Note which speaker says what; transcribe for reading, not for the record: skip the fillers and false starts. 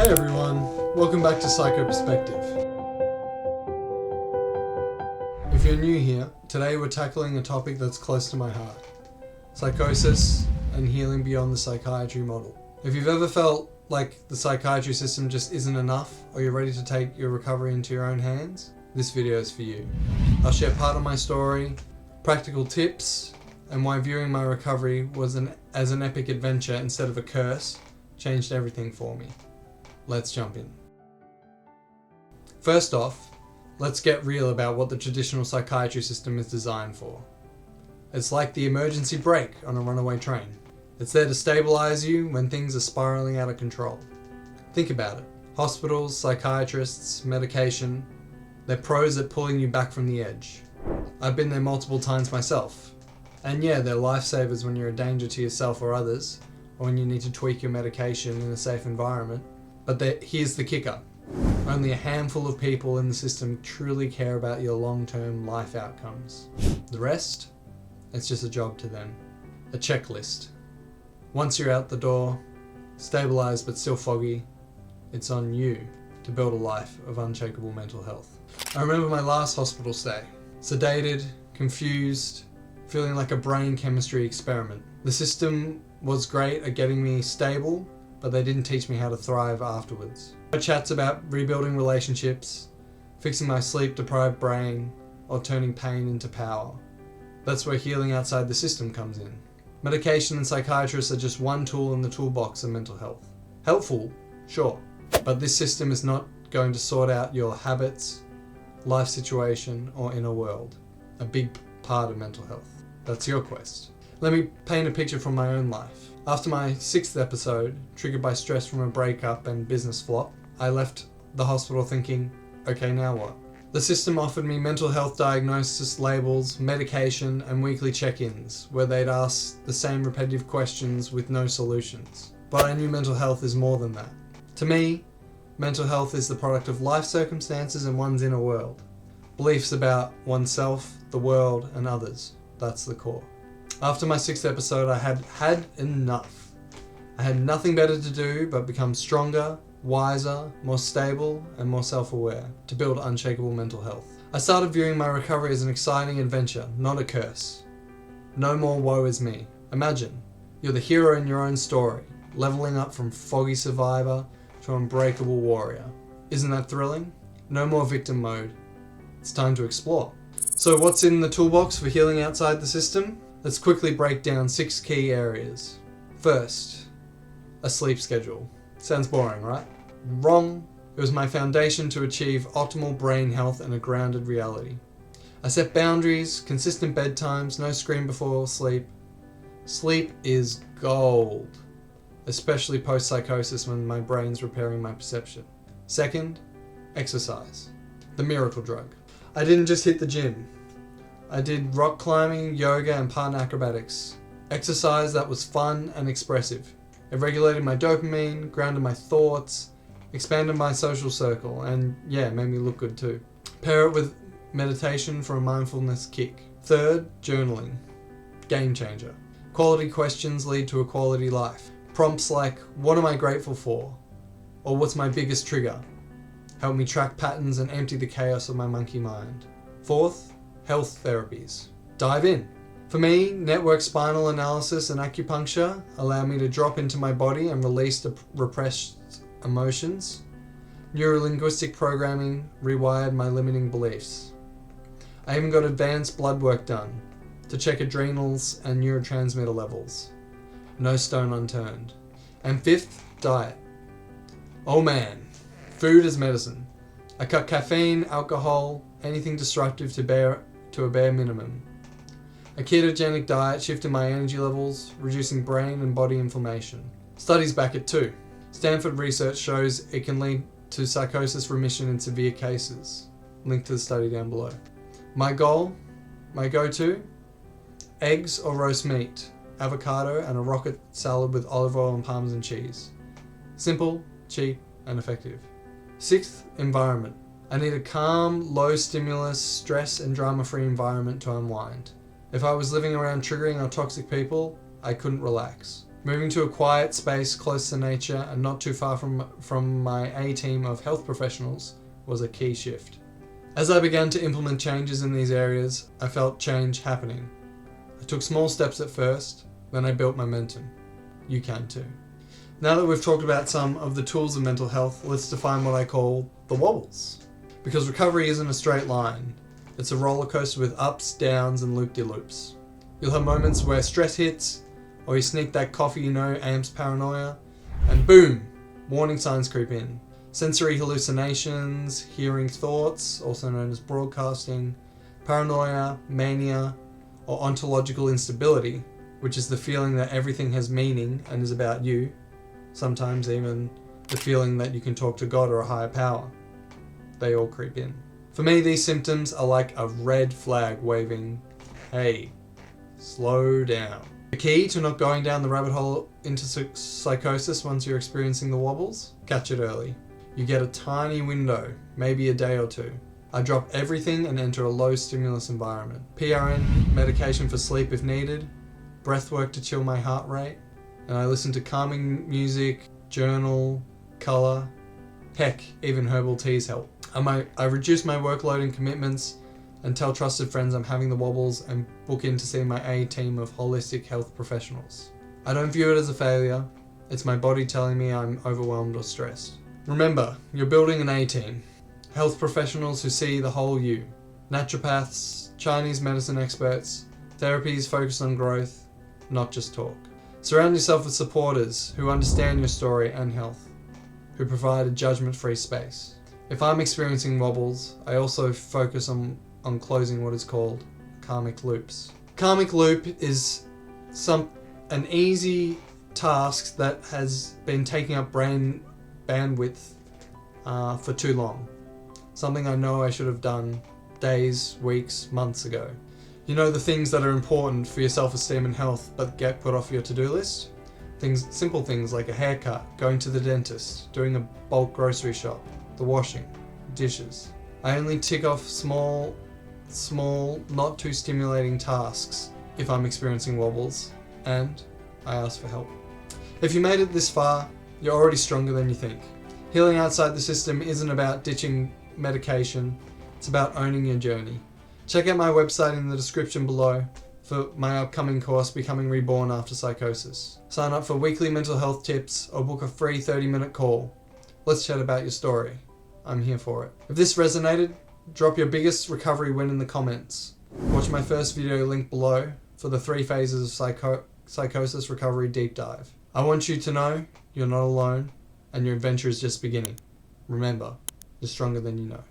Speaker 1: Hey everyone, welcome back to Psycho Perspective. If you're new here, today we're tackling a topic that's close to my heart: psychosis and healing beyond the psychiatry model. If you've ever felt like the psychiatry system just isn't enough, or you're ready to take your recovery into your own hands, this video is for you. I'll share part of my story, practical tips, and why viewing my recovery was as an epic adventure instead of a curse changed everything for me. Let's jump in. First off, let's get real about what the traditional psychiatry system is designed for. It's like the emergency brake on a runaway train. It's there to stabilize you when things are spiraling out of control. Think about it. Hospitals, psychiatrists, medication, they're pros at pulling you back from the edge. I've been there multiple times myself. And yeah, they're lifesavers when you're a danger to yourself or others, or when you need to tweak your medication in a safe environment. But here's the kicker. Only a handful of people in the system truly care about your long-term life outcomes. The rest, it's just a job to them. A checklist. Once you're out the door, stabilized but still foggy, it's on you to build a life of unshakable mental health. I remember my last hospital stay. Sedated, confused, feeling like a brain chemistry experiment. The system was great at getting me stable, but they didn't teach me how to thrive afterwards. No chats about rebuilding relationships, fixing my sleep-deprived brain, or turning pain into power. That's where healing outside the system comes in. Medication and psychiatrists are just one tool in the toolbox of mental health. Helpful, sure, but this system is not going to sort out your habits, life situation, or inner world. A big part of mental health. That's your quest. Let me paint a picture from my own life. After my 6th episode, triggered by stress from a breakup and business flop, I left the hospital thinking, okay, now what? The system offered me mental health diagnosis labels, medication, and weekly check-ins, where they'd ask the same repetitive questions with no solutions. But I knew mental health is more than that. To me, mental health is the product of life circumstances and one's inner world. Beliefs about oneself, the world, and others. That's the core. After my 6th episode, I had enough. I had nothing better to do but become stronger, wiser, more stable, and more self-aware to build unshakable mental health. I started viewing my recovery as an exciting adventure, not a curse. No more woe is me. Imagine, you're the hero in your own story, leveling up from foggy survivor to unbreakable warrior. Isn't that thrilling? No more victim mode. It's time to explore. So what's in the toolbox for healing outside the system? Let's quickly break down 6 key areas. First, a sleep schedule. Sounds boring, right? Wrong. It was my foundation to achieve optimal brain health and a grounded reality. I set boundaries, consistent bedtimes, no screen before sleep. Sleep is gold, especially post-psychosis when my brain's repairing my perception. Second, exercise. The miracle drug. I didn't just hit the gym. I did rock climbing, yoga, and partner acrobatics. Exercise that was fun and expressive. It regulated my dopamine, grounded my thoughts, expanded my social circle, and yeah, made me look good too. Pair it with meditation for a mindfulness kick. Third, journaling. Game changer. Quality questions lead to a quality life. Prompts like, what am I grateful for? Or what's my biggest trigger? Help me track patterns and empty the chaos of my monkey mind. Fourth, health therapies. Dive in. For me, network spinal analysis and acupuncture allow me to drop into my body and release the repressed emotions. Neurolinguistic programming rewired my limiting beliefs. I even got advanced blood work done to check adrenals and neurotransmitter levels. No stone unturned. And fifth, diet. Oh man, food is medicine. I cut caffeine, alcohol, anything disruptive to a bare minimum. A ketogenic diet shifted my energy levels, reducing brain and body inflammation. Studies back it too. Stanford research shows it can lead to psychosis remission in severe cases. Link to the study down below. My go-to, eggs or roast meat, avocado, and a rocket salad with olive oil and parmesan cheese. Simple, cheap, and effective. Sixth, environment. I need a calm, low stimulus, stress and drama-free environment to unwind. If I was living around triggering or toxic people, I couldn't relax. Moving to a quiet space close to nature and not too far from my A-team of health professionals was a key shift. As I began to implement changes in these areas, I felt change happening. I took small steps at first, then I built momentum. You can too. Now that we've talked about some of the tools of mental health, let's define what I call the wobbles. Because recovery isn't a straight line. It's a roller coaster with ups, downs, and loop-de-loops. You'll have moments where stress hits, or you sneak that coffee amps paranoia, and boom, warning signs creep in. Sensory hallucinations, hearing thoughts, also known as broadcasting, paranoia, mania, or ontological instability, which is the feeling that everything has meaning and is about you, sometimes even the feeling that you can talk to God or a higher power. They all creep in. For me, these symptoms are like a red flag waving, hey, slow down. The key to not going down the rabbit hole into psychosis once you're experiencing the wobbles? Catch it early. You get a tiny window, maybe a day or two. I drop everything and enter a low stimulus environment. PRN, medication for sleep if needed, breath work to chill my heart rate, and I listen to calming music, journal, colour, heck, even herbal teas help. I reduce my workload and commitments and tell trusted friends I'm having the wobbles and book in to see my A-team of holistic health professionals. I don't view it as a failure, it's my body telling me I'm overwhelmed or stressed. Remember, you're building an A-team. Health professionals who see the whole you. Naturopaths, Chinese medicine experts, therapies focused on growth, not just talk. Surround yourself with supporters who understand your story and health, who provide a judgment-free space. If I'm experiencing wobbles, I also focus on closing what is called karmic loops. Karmic loop is an easy task that has been taking up brain bandwidth for too long. Something I know I should have done days, weeks, months ago. You know, the things that are important for your self-esteem and health but get put off your to-do list? Simple things like a haircut, going to the dentist, doing a bulk grocery shop, the washing, dishes. I only tick off small, not too stimulating tasks if I'm experiencing wobbles, and I ask for help. If you made it this far, you're already stronger than you think. Healing outside the system isn't about ditching medication, it's about owning your journey. Check out my website in the description below for my upcoming course, Becoming Reborn After Psychosis. Sign up for weekly mental health tips or book a free 30-minute call. Let's chat about your story. I'm here for it. If this resonated, drop your biggest recovery win in the comments. Watch my first video linked below for the 3 phases of psychosis recovery deep dive. I want you to know you're not alone and your adventure is just beginning. Remember, you're stronger than you know.